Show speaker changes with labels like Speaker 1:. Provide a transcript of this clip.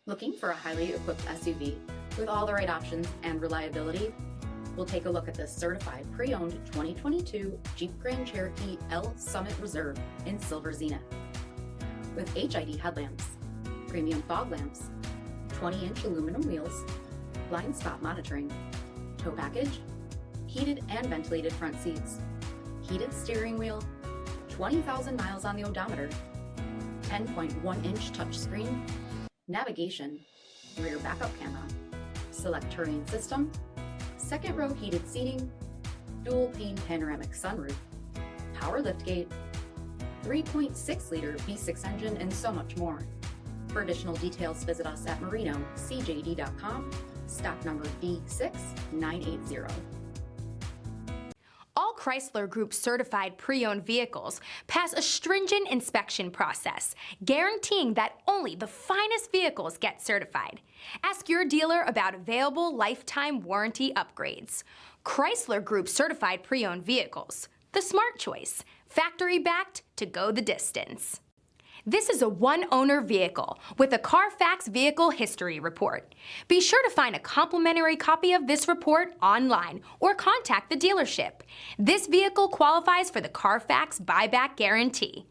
Speaker 1: Looking for a highly equipped SUV with all the right options and reliability? We'll take a look at this certified pre-owned 2022 Jeep Grand Cherokee L Summit Reserve in Silver Zenith. With HID headlamps, premium fog lamps, 20-inch aluminum wheels, blind spot monitoring, tow package, heated and ventilated front seats, heated steering wheel, 20,000 miles on the odometer, 10.1-inch touchscreen, navigation, rear backup camera, select terrain system, second row heated seating, dual pane panoramic sunroof, power liftgate, 3.6-liter V6 engine, and so much more. For additional details, visit us at MarinoCJD.com, stock number D6980.
Speaker 2: All Chrysler Group certified pre-owned vehicles pass a stringent inspection process, guaranteeing that only the finest vehicles get certified. Ask your dealer about available lifetime warranty upgrades. Chrysler Group certified pre-owned vehicles, the smart choice, factory-backed to go the distance. This is a one-owner vehicle with a CARFAX vehicle history report. Be sure to find a complimentary copy of this report online or contact the dealership. This vehicle qualifies for the CARFAX buyback guarantee.